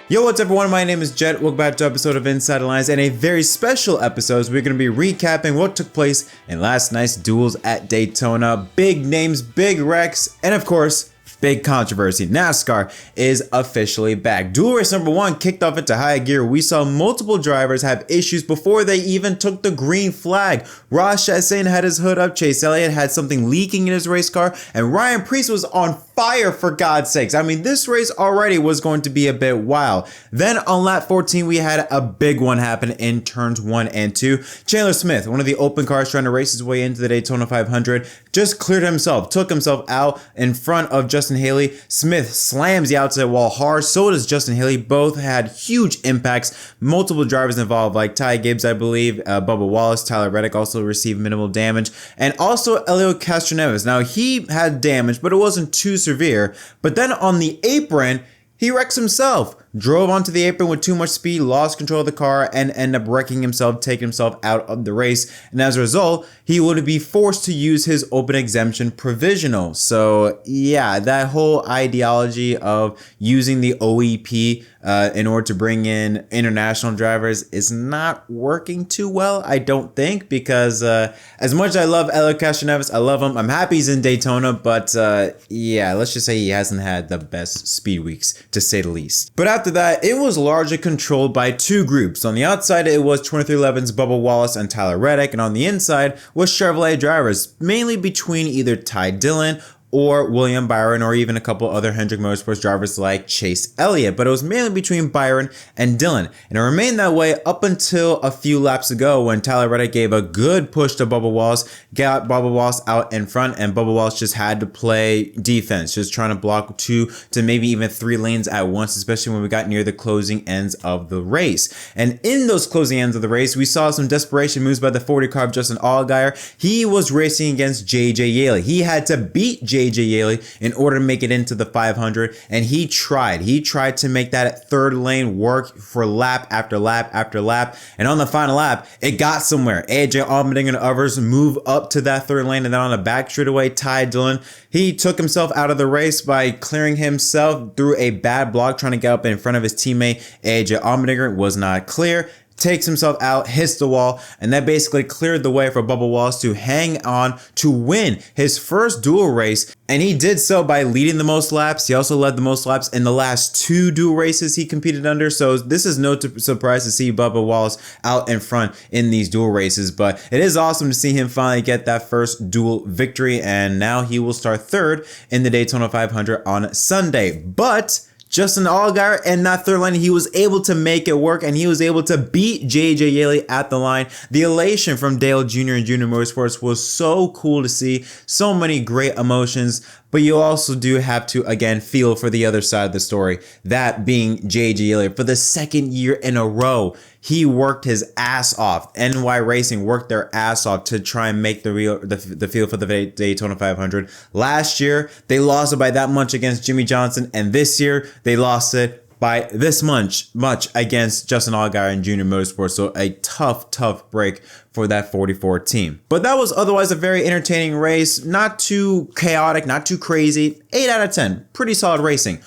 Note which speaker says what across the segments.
Speaker 1: Yo, what's up everyone? My name is Jet. Welcome back to an episode of Inside Alliance and a very special episode. We're going to be recapping what took place in last night's duels at Daytona. Big names, big wrecks, and of course, big controversy. NASCAR is officially back. Duel race number 1 kicked off into high gear. We saw multiple drivers have issues before they even took the green flag. Ross Chastain had his hood up, Chase Elliott had something leaking in his race car, and Ryan Preece was on fire, for God's sakes. I mean, this race already was going to be a bit wild. Then on lap 14, we had a big one happen in turns 1 and 2. Chandler Smith, one of the open cars trying to race his way into the Daytona 500, just cleared himself, took himself out in front of Justin Haley. Smith slams the outside wall hard, so does Justin Haley. Both had huge impacts. Multiple drivers involved, like Ty Gibbs, I believe, Bubba Wallace, Tyler Reddick also received minimal damage, and also Elio Castroneves. Now, he had damage, but it wasn't too severe. But then on the apron, he wrecks himself. Drove onto the apron with too much speed, lost control of the car, and ended up wrecking himself, taking himself out of the race. And as a result, he would be forced to use his open exemption provisional. So yeah, that whole ideology of using the OEP in order to bring in international drivers is not working too well, I don't think, because as much as I love Elio Castroneves, I love him. I'm happy he's in Daytona, but yeah, let's just say he hasn't had the best speed weeks, to say the least. But after that, it was largely controlled by two groups. On the outside, it was 23XI's Bubba Wallace and Tyler Reddick, and on the inside was Chevrolet drivers, mainly between either Ty Dillon or William Byron, or even a couple other Hendrick Motorsports drivers like Chase Elliott. But it was mainly between Byron and Dillon. And it remained that way up until a few laps ago when Tyler Reddick gave a good push to Bubba Wallace, got Bubba Wallace out in front, and Bubba Wallace just had to play defense, just trying to block 2 to maybe even 3 lanes at once, especially when we got near the closing ends of the race. And in those closing ends of the race, we saw some desperation moves by the 40 car of Justin Allgaier. He was racing against JJ Yeley. He had to beat JJ Yeley in order to make it into the 500, and he tried to make that third lane work for lap after lap after lap, and on the final lap it got somewhere. AJ Allmendinger and others move up to that third lane, and then on the back straightaway, Ty Dillon, he took himself out of the race by clearing himself through a bad block, trying to get up in front of his teammate. AJ Allmendinger was not clear, takes himself out, hits the wall, and that basically cleared the way for Bubba Wallace to hang on to win his first duel race. And he did so by leading the most laps. He also led the most laps in the last 2 duel races he competed under. So this is no surprise to see Bubba Wallace out in front in these duel races. But it is awesome to see him finally get that first duel victory. And now he will start 3rd in the Daytona 500 on Sunday. But Justin Allgaier and that third lane, he was able to make it work, and he was able to beat JJ Yeley at the line. The elation from Dale Jr. and Junior Motorsports was so cool to see. So many great emotions. But you also do have to, again, feel for the other side of the story, that being JJ Yeley. For the 2nd year in a row, he worked his ass off. NY Racing worked their ass off to try and make the field for the Daytona 500. Last year, they lost it by that much against Jimmy Johnson, and this year, they lost it by this much against Justin Allgaier and Junior Motorsports. So a tough break for that 44 team. But that was otherwise a very entertaining race. Not too chaotic, not too crazy. 8 out of 10. Pretty solid racing.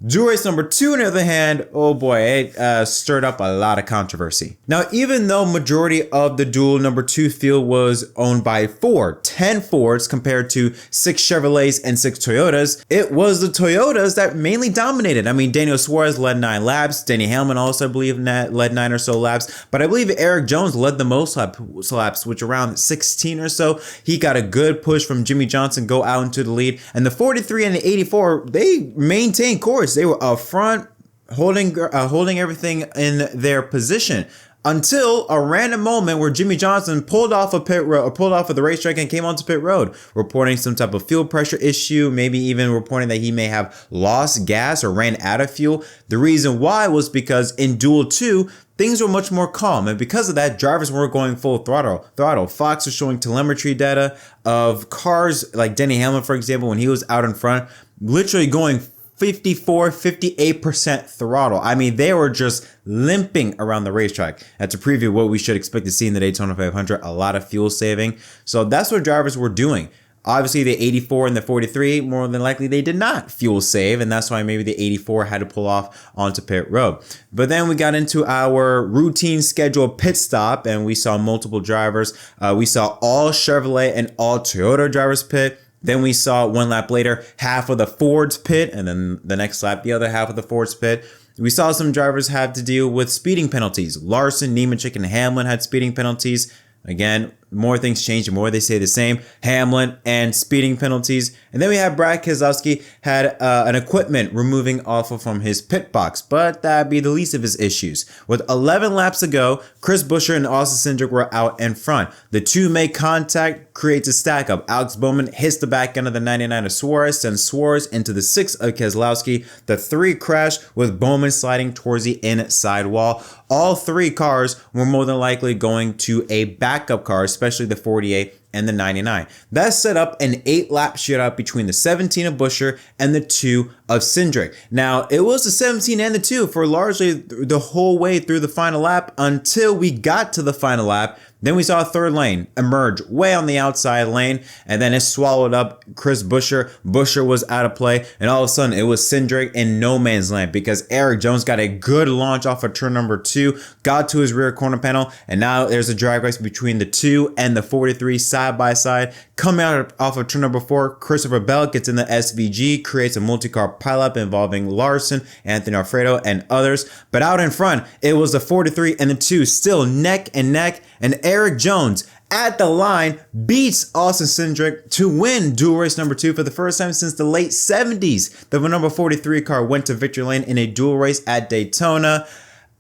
Speaker 1: Duel race number 2, on the other hand, oh boy, it stirred up a lot of controversy. Now, even though majority of the duel number 2 field was owned by 10 Fords compared to 6 Chevrolets and 6 Toyotas, it was the Toyotas that mainly dominated. I mean, Daniel Suarez led 9 laps. Denny Hamlin also, I believe, led 9 or so laps. But I believe Eric Jones led the most laps, which around 16 or so. He got a good push from Jimmy Johnson, go out into the lead. And the 43 and the 84, they maintained course. They were up front, holding everything in their position, until a random moment where Jimmy Johnson pulled off of the racetrack and came onto pit road, reporting some type of fuel pressure issue, maybe even reporting that he may have lost gas or ran out of fuel. The reason why was because in Duel 2, things were much more calm, and because of that, drivers weren't going full throttle. Fox was showing telemetry data of cars like Denny Hamlin, for example, when he was out in front, literally going 58% throttle. I mean, they were just limping around the racetrack. That's a preview of what we should expect to see in the Daytona 500, a lot of fuel saving. So that's what drivers were doing. Obviously, the 84 and the 43, more than likely, they did not fuel save, and that's why maybe the 84 had to pull off onto pit road. But then we got into our routine scheduled pit stop, and we saw multiple drivers. We saw all Chevrolet and all Toyota drivers pit. Then we saw one lap later, half of the Ford's pit, and then the next lap, the other half of the Ford's pit. We saw some drivers have to deal with speeding penalties. Larson, Nemechek, and Hamlin had speeding penalties. Again, more things change, the more they stay the same. Hamlin and speeding penalties. And then we have Brad Keselowski had an equipment removing off of from his pit box, but that'd be the least of his issues. With 11 laps to go, Chris Buescher and Austin Cindric were out in front. The two make contact, creates a stack up. Alex Bowman hits the back end of the 99 of Suarez, sends Suarez into the 6 of Keselowski. The 3 crash with Bowman sliding towards the inside wall. All 3 cars were more than likely going to a backup car, especially the 48 and the 99. That set up an 8-lap shootout between the 17 of Buescher and the 2 of Cindric. Now, it was the 17 and the 2 for largely the whole way through the final lap until we got to the final lap. Then we saw a third lane emerge way on the outside lane, and then it swallowed up Chris Buescher. Buescher was out of play, and all of a sudden it was Cindric in no man's land because Eric Jones got a good launch off of turn number 2, got to his rear corner panel, and now there's a drag race between the 2 and the 43 side by side. Coming out off of turn number 4, Christopher Bell gets in the SVG, creates a multi-car pileup involving Larson, Anthony Alfredo, and others. But out in front, it was the 43 and the 2 still neck and neck, and Eric Jones at the line beats Austin Cindric to win dual race number 2 for the first time since the late 70s. The number 43 car went to victory lane in a dual race at Daytona.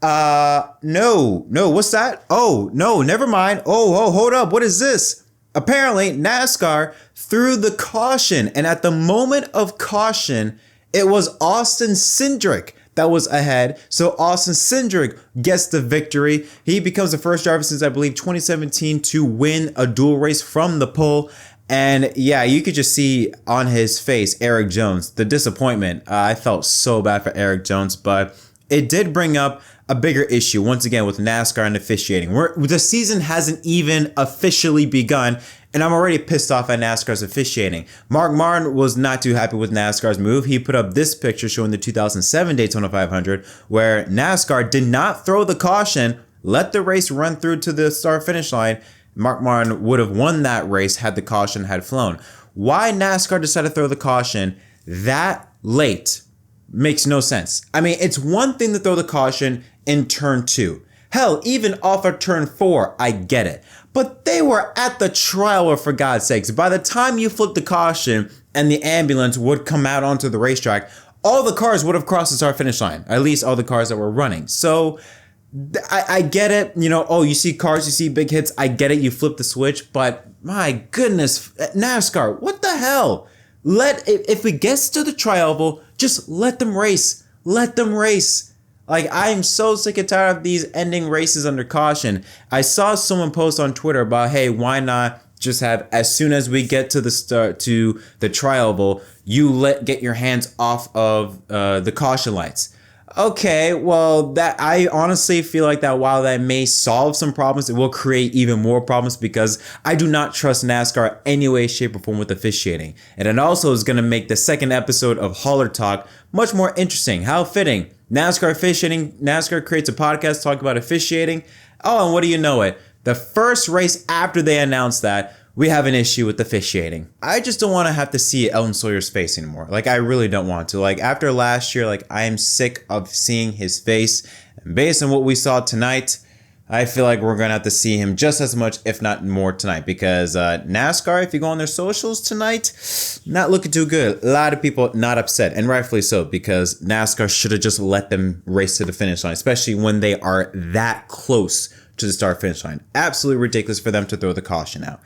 Speaker 1: No, what's that? Oh, no, never mind. Oh, hold up. What is this? Apparently, NASCAR threw the caution, and at the moment of caution, it was Austin Cindric that was ahead. So Austin Cindric gets the victory. He becomes the first driver since, I believe, 2017 to win a dual race from the pole. And yeah, you could just see on his face, Eric Jones, the disappointment. I felt so bad for Eric Jones, but it did bring up a bigger issue once again with NASCAR and officiating. The season hasn't even officially begun, and I'm already pissed off at NASCAR's officiating. Mark Martin was not too happy with NASCAR's move. He put up this picture showing the 2007 Daytona 500 where NASCAR did not throw the caution, let the race run through to the start finish line. Mark Martin would have won that race had the caution had flown. Why NASCAR decided to throw the caution that late makes no sense. I mean, it's one thing to throw the caution in turn 2. Hell, even off of turn 4, I get it. But they were at the trailer, for God's sakes. By the time you flip the caution and the ambulance would come out onto the racetrack, all the cars would have crossed the start finish line. At least all the cars that were running. So I get it. You know, oh, you see cars, you see big hits. I get it. You flip the switch. But my goodness, NASCAR, what the hell? If it gets to the tri-oval, just let them race. Let them race. Like, I am so sick and tired of these ending races under caution. I saw someone post on Twitter about, hey, why not just have, as soon as we get to the start, to the tri-oval, you get your hands off of the caution lights. Okay, well, that I honestly feel like that while that may solve some problems, it will create even more problems because I do not trust NASCAR any way, shape, or form with officiating. And it also is going to make the second episode of Hauler Talk much more interesting. How fitting. NASCAR officiating. NASCAR creates a podcast talking about officiating. Oh, and what do you know it? The first race after they announced that, we have an issue with officiating. I just don't want to have to see Elton Sawyer's face anymore. Like, I really don't want to. Like, after last year, like, I am sick of seeing his face. And based on what we saw tonight, I feel like we're going to have to see him just as much, if not more, tonight. Because NASCAR, if you go on their socials tonight, not looking too good. A lot of people not upset, and rightfully so, because NASCAR should have just let them race to the finish line, especially when they are that close to the start finish line. Absolutely ridiculous for them to throw the caution out.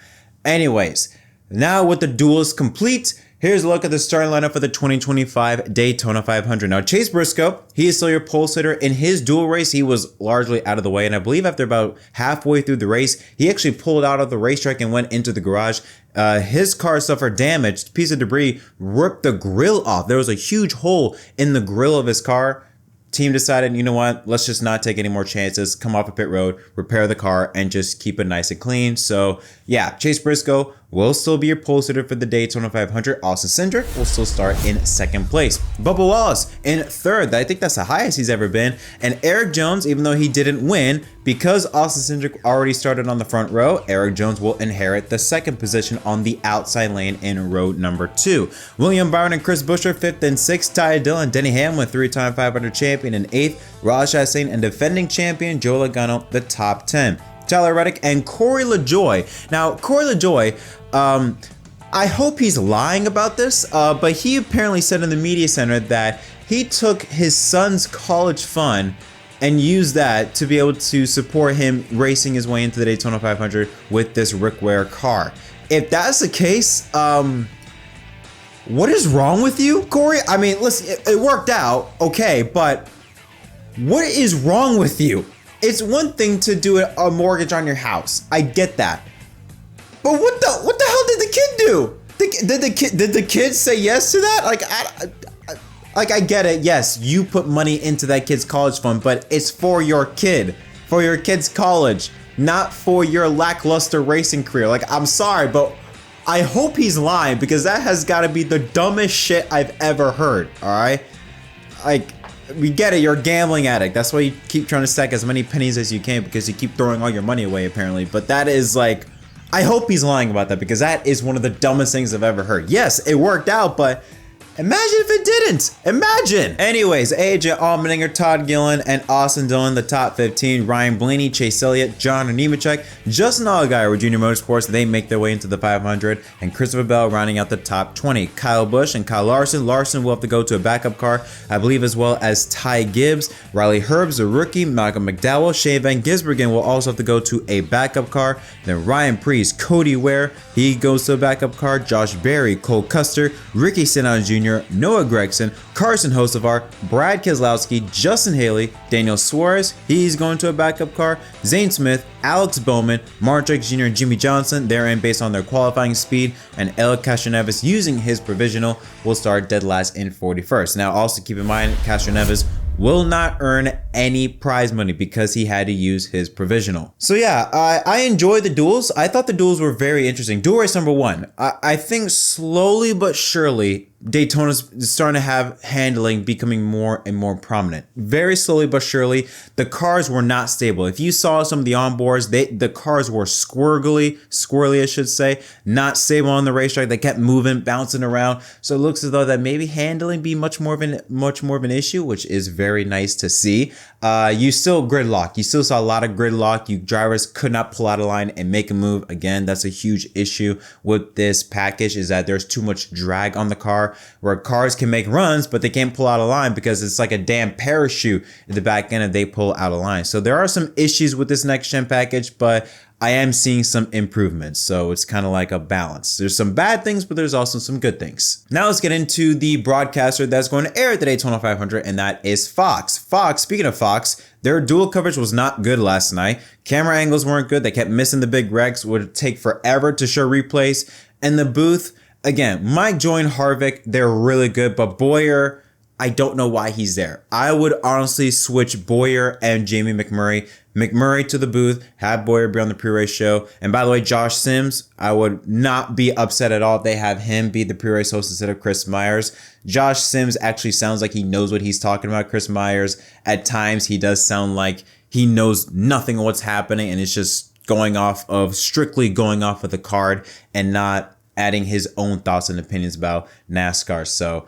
Speaker 1: Anyways, now with the duels complete, here's a look at the starting lineup for the 2025 Daytona 500. Now, Chase Briscoe, he is still your pole sitter. In his duel race, he was largely out of the way. And I believe after about halfway through the race, he actually pulled out of the racetrack and went into the garage. His car suffered damage. A piece of debris ripped the grill off. There was a huge hole in the grill of his car. Team decided, you know what, let's just not take any more chances, come off a pit road, repair the car, and just keep it nice and clean. So yeah, Chase Briscoe will still be your pole sitter for the Daytona 500. Austin Cindric will still start in second place. Bubba Wallace in third. I think that's the highest he's ever been. And Eric Jones, even though he didn't win, because Austin Cindric already started on the front row, Eric Jones will inherit the second position on the outside lane in row number 2. William Byron and Chris Buescher 5th and 6th. Ty Dillon, Denny Hamlin, 3-time 500 champion, in 8th. Raj Chastain and defending champion Joe Logano, the top 10. Tyler Reddick and Corey LaJoie. Now, Corey LaJoie, I hope he's lying about this, but he apparently said in the media center that he took his son's college fund and used that to be able to support him racing his way into the Daytona 500 with this Rick Ware car. If that's the case, what is wrong with you, Corey? I mean, listen, it worked out, okay, but what is wrong with you? It's one thing to do a mortgage on your house. I get that. But what the hell did the kid do? Did the kid say yes to that? I get it. Yes, you put money into that kid's college fund, but it's for your kid, for your kid's college, not for your lackluster racing career. Like, I'm sorry, but I hope he's lying, because that has got to be the dumbest shit I've ever heard. All right, like, we get it, you're a gambling addict. That's why you keep trying to stack as many pennies as you can, because you keep throwing all your money away, apparently. But that is like, I hope he's lying about that, because that is one of the dumbest things I've ever heard. Yes, it worked out, but imagine if it didn't. Imagine. Anyways, AJ Allmendinger, Todd Gillen, and Austin Dillon, the top 15. Ryan Blaney, Chase Elliott, John Nemechek, Justin Allgaier with Junior Motorsports. They make their way into the 500. And Christopher Bell rounding out the top 20. Kyle Busch and Kyle Larson. Larson will have to go to a backup car, I believe, as well as Ty Gibbs. Riley Herbst, a rookie. Malcolm McDowell. Shane Van Gisbergen will also have to go to a backup car. Then Ryan Preece, Cody Ware, he goes to a backup car. Josh Berry, Cole Custer, Ricky Stenhouse Jr., Noah Gragson, Carson Hocevar, Brad Keselowski, Justin Haley, Daniel Suarez, he's going to a backup car, Zane Smith, Alex Bowman, Mark Jr. and Jimmy Johnson, they're in based on their qualifying speed, and El Castroneves, using his provisional, will start dead last in 41st. Now, also keep in mind, Castroneves will not earn any prize money because he had to use his provisional. So yeah, I enjoyed the duels. I thought the duels were very interesting. Duel race number 1. I think slowly but surely, Daytona's starting to have handling becoming more and more prominent. Very slowly but surely, the cars were not stable. If you saw some of the onboards, the cars were squirrely I should say, not stable on the racetrack. They kept moving, bouncing around. So it looks as though that maybe handling be much more of an issue, which is very nice to see. You still gridlock. You still saw a lot of gridlock. You drivers could not pull out of line and make a move. Again, that's a huge issue with this package, is that there's too much drag on the car, where cars can make runs, but they can't pull out of line because it's like a damn parachute in the back end if they pull out of line. So there are some issues with this next gen package, but I am seeing some improvements. So it's kind of like a balance. There's some bad things, but there's also some good things. Now let's get into the broadcaster that's going to air at the Daytona 500, and that is Fox. Fox, speaking of Fox, their dual coverage was not good last night. Camera angles weren't good. They kept missing the big wrecks. Would take forever to show replays. And the booth, again, Mike Joy and Harvick, they're really good, but Bowyer, I don't know why he's there. I would honestly switch Bowyer and Jamie McMurray. McMurray to the booth, have Bowyer be on the pre-race show. And by the way, Josh Sims, I would not be upset at all if they have him be the pre-race host instead of Chris Myers. Josh Sims actually sounds like he knows what he's talking about. Chris Myers, at times, he does sound like he knows nothing of what's happening, and it's just strictly going off of the card and not adding his own thoughts and opinions about NASCAR. So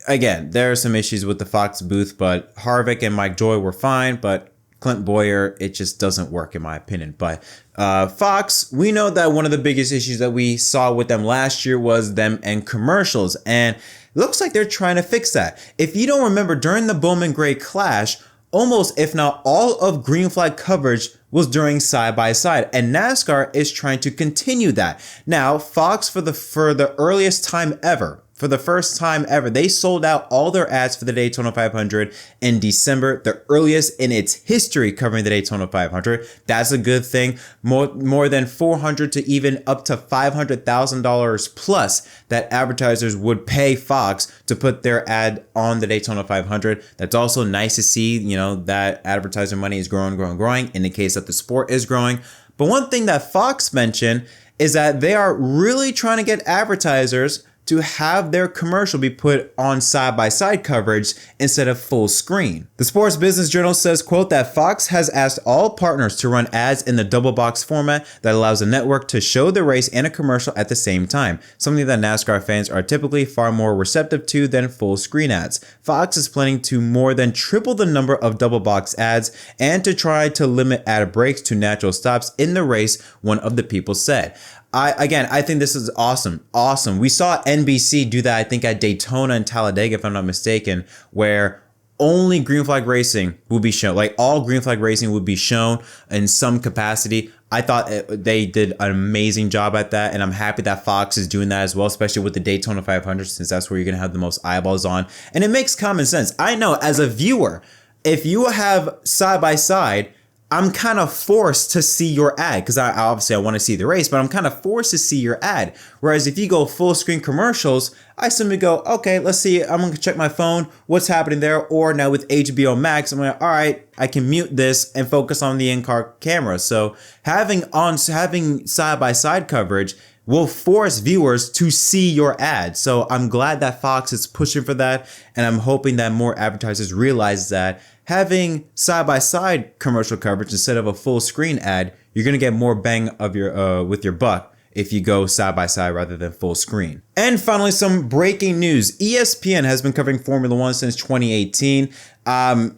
Speaker 1: again, there are some issues with the Fox booth, but Harvick and Mike Joy were fine, but Clint Bowyer, it just doesn't work in my opinion. But Fox, we know that one of the biggest issues that we saw with them last year was them and commercials, and it looks like they're trying to fix that. If you don't remember, during the Bowman Gray Clash, almost, if not all of green flag coverage was during side by side, and NASCAR is trying to continue that. Now, Fox, for the earliest time ever, for the first time ever, they sold out all their ads for the Daytona 500 in December, the earliest in its history covering the Daytona 500. That's a good thing. More than $400 to even up to $500,000 plus that advertisers would pay Fox to put their ad on the Daytona 500. That's also nice to see, that advertiser money is growing, indicates that the sport is growing. But one thing that Fox mentioned is that they are really trying to get advertisers to have their commercial be put on side-by-side coverage instead of full screen. The Sports Business Journal says, quote, that Fox has asked all partners to run ads in the double box format that allows the network to show the race and a commercial at the same time, something that NASCAR fans are typically far more receptive to than full screen ads. Fox is planning to more than triple the number of double box ads and to try to limit ad breaks to natural stops in the race, one of the people said. I think this is awesome. We saw NBC do that, I think, at Daytona and Talladega, if I'm not mistaken, where only green flag racing will be shown. Like, all green flag racing would be shown in some capacity. I thought they did an amazing job at that, and I'm happy that Fox is doing that as well, especially with the Daytona 500, since that's where you're going to have the most eyeballs on. And it makes common sense. I know, as a viewer, if you have side-by-side, I'm kind of forced to see your ad because I obviously want to see the race, but I'm kind of forced to see your ad. Whereas if you go full screen commercials, I simply go, okay, let's see. I'm going to check my phone. What's happening there? Or now with HBO Max, I'm like, all right, I can mute this and focus on the in-car camera. So having side-by-side coverage will force viewers to see your ad. So I'm glad that Fox is pushing for that. And I'm hoping that more advertisers realize that having side-by-side commercial coverage instead of a full screen ad, you're going to get more bang of your with your buck if you go side-by-side rather than full screen. And finally, some breaking news. ESPN has been covering Formula One since 2018,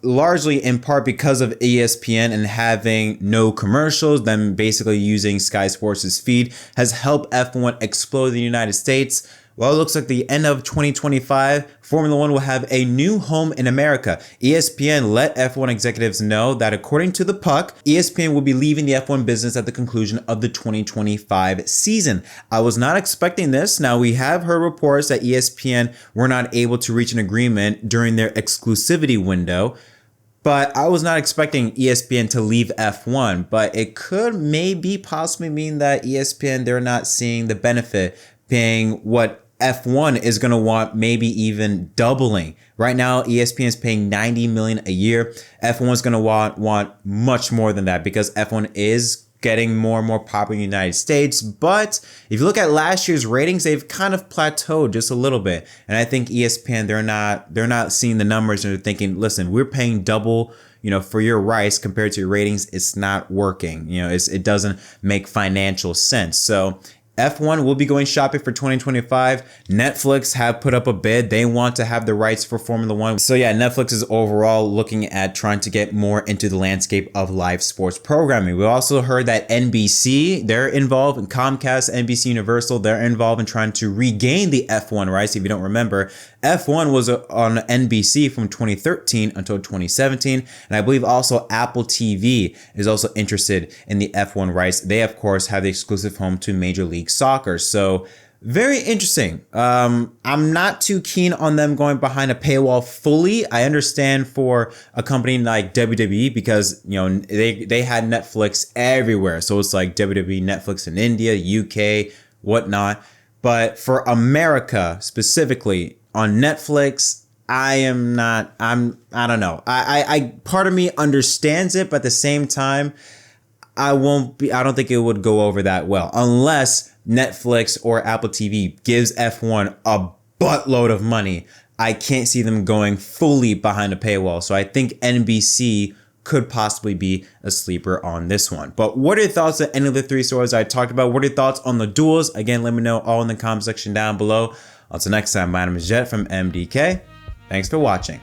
Speaker 1: largely in part because of ESPN and having no commercials, them basically using Sky Sports' feed has helped F1 explode in the United States. Well, it looks like the end of 2025, Formula One will have a new home in America. ESPN let F1 executives know that according to the Puck, ESPN will be leaving the F1 business at the conclusion of the 2025 season. I was not expecting this. Now, we have heard reports that ESPN were not able to reach an agreement during their exclusivity window, but I was not expecting ESPN to leave F1, but it could maybe possibly mean that ESPN, they're not seeing the benefit paying what F1 is going to want, maybe even doubling. Right now, ESPN is paying $90 million a year. F1 is going to want much more than that because F1 is getting more and more popular in the United States. But if you look at last year's ratings, they've kind of plateaued just a little bit. And I think ESPN, they're not seeing the numbers and they're thinking, listen, we're paying double, for your rights compared to your ratings. It's not working. It doesn't make financial sense. So F1 will be going shopping for 2025. Netflix have put up a bid. They want to have the rights for Formula One. So yeah, Netflix is overall looking at trying to get more into the landscape of live sports programming. We also heard that NBC, they're involved in Comcast, NBC Universal, they're involved in trying to regain the F1 rights. If you don't remember, F1 was on NBC from 2013 until 2017. And I believe also Apple TV is also interested in the F1 rights. They, of course, have the exclusive home to Major League Soccer. So very interesting. I'm not too keen on them going behind a paywall fully. I understand for a company like WWE because, they had Netflix everywhere. So it's like WWE, Netflix in India, UK, whatnot. But for America specifically on Netflix, I don't know. I part of me understands it, but at the same time, I don't think it would go over that well unless Netflix or Apple TV gives F1 a buttload of money. I can't see them going fully behind a paywall. So I think NBC could possibly be a sleeper on this one. But what are your thoughts on any of the three stories I talked about? What are your thoughts on the duels? Again, let me know all in the comment section down below. Until next time, my name is Jet from MDK. Thanks for watching.